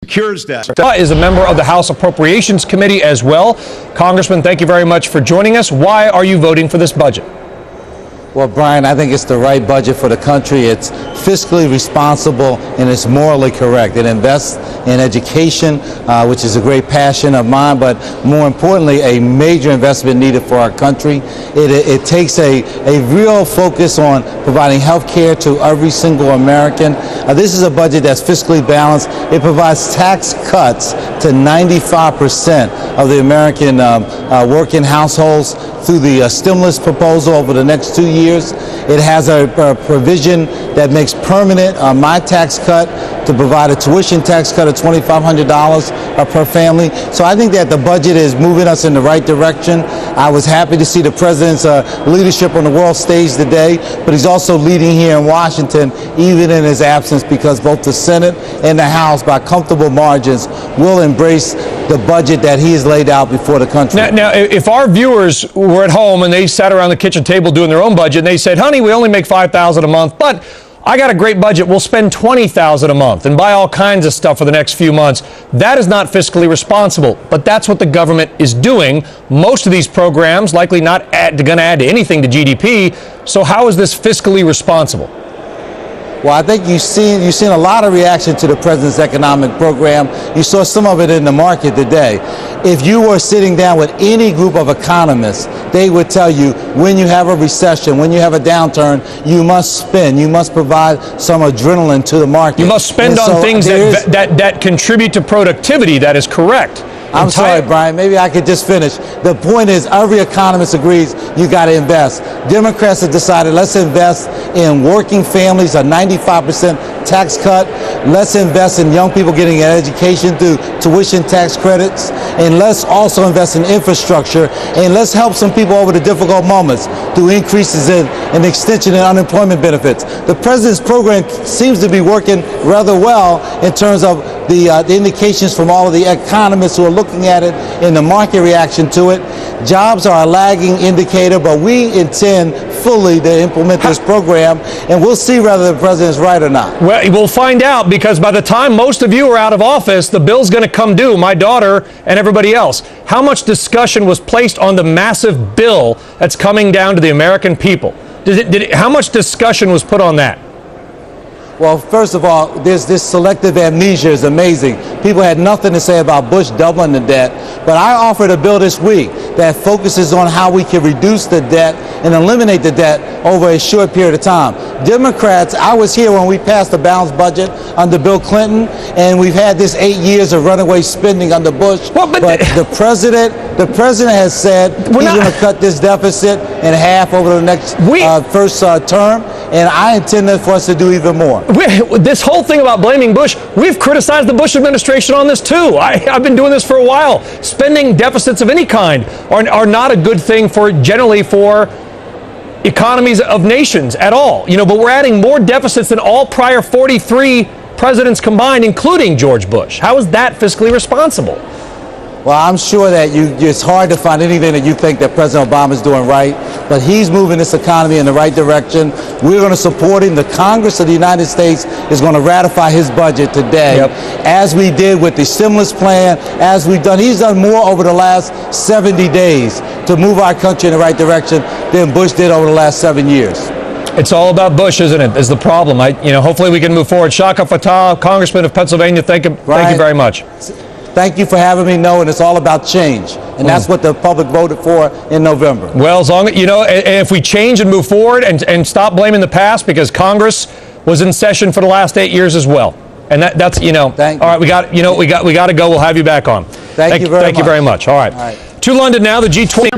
cures that. Is a member of the House Appropriations Committee as well. Congressman, thank you very much for joining us. Why are you voting for this budget? Well, Brian, I think it's the right budget for the country. It's fiscally responsible and it's morally correct. It invests in education, which is a great passion of mine, but more importantly, a major investment needed for our country. It takes a real focus on providing health care to every single American. This is a budget that's fiscally balanced. It provides tax cuts to 95% of the American working households through the stimulus proposal over the next 2 years. It has a provision that makes permanent my tax cut to provide a tuition tax cut of $2,500 per family. So I think that the budget is moving us in the right direction. I was happy to see the president's leadership on the world stage today, but he's also leading here in Washington, even in his absence, because both the Senate and the House, by comfortable margins, will embrace the budget that he has laid out before the country. Now, if our viewers were at home and they sat around the kitchen table doing their own budget and they said, honey, we only make $5,000 a month, but I got a great budget, we'll spend $20,000 a month and buy all kinds of stuff for the next few months. That is not fiscally responsible, but that's what the government is doing. Most of these programs likely not going to add to anything to GDP, so how is this fiscally responsible? Well, I think you've seen a lot of reaction to the president's economic program. You saw some of it in the market today. If you were sitting down with any group of economists, they would tell you when you have a recession, when you have a downturn, you must spend. You must provide some adrenaline to the market. You must spend on things that contribute to productivity. That is correct. I'm sorry, Brian. Maybe I could just finish. The point is, every economist agrees you got to invest. Democrats have decided let's invest in working families, a 95% tax cut. Let's invest in young people getting an education through tuition tax credits. And let's also invest in infrastructure. And let's help some people over the difficult moments through increases in extension and unemployment benefits. The president's program seems to be working rather well in terms of the indications from all of the economists who are looking at it in the market reaction to it. Jobs are a lagging indicator, but we intend fully to implement this program, and we'll see whether the president's right or not. Well, we'll find out, because by the time most of you are out of office, the bill's going to come due, my daughter and everybody else. How much discussion was placed on the massive bill that's coming down to the American people? How much discussion was put on that? Well, first of all, this selective amnesia is amazing. People had nothing to say about Bush doubling the debt, but I offered a bill this week that focuses on how we can reduce the debt and eliminate the debt over a short period of time. Democrats, I was here when we passed the balanced budget under Bill Clinton, and we've had this 8 years of runaway spending under Bush. Well, but the president has said he's going to cut this deficit in half over the next first term, and I intend for us to do even more. This whole thing about blaming Bush, we've criticized the Bush administration on this too. I've been doing this for a while. Spending deficits of any kind are not a good thing generally for economies of nations at all. But we're adding more deficits than all prior 43 presidents combined, including George Bush. How is that fiscally responsible? Well, I'm sure that it's hard to find anything that you think that President Obama is doing right, but he's moving this economy in the right direction. We're going to support him. The Congress of the United States is going to ratify his budget today, as we did with the stimulus plan, as he's done more over the last 70 days to move our country in the right direction than Bush did over the last 7 years. It's all about Bush, isn't it, is the problem. Hopefully we can move forward. Chaka Fattah, Congressman of Pennsylvania, thank you very much. Thank you for having me know, and it's all about change. And that's what the public voted for in November. Well, as long as, if we change and move forward and stop blaming the past, because Congress was in session for the last 8 years as well. And that's, all right, we got to go. We'll have you back on. Thank you very much. All right. To London now, the G20.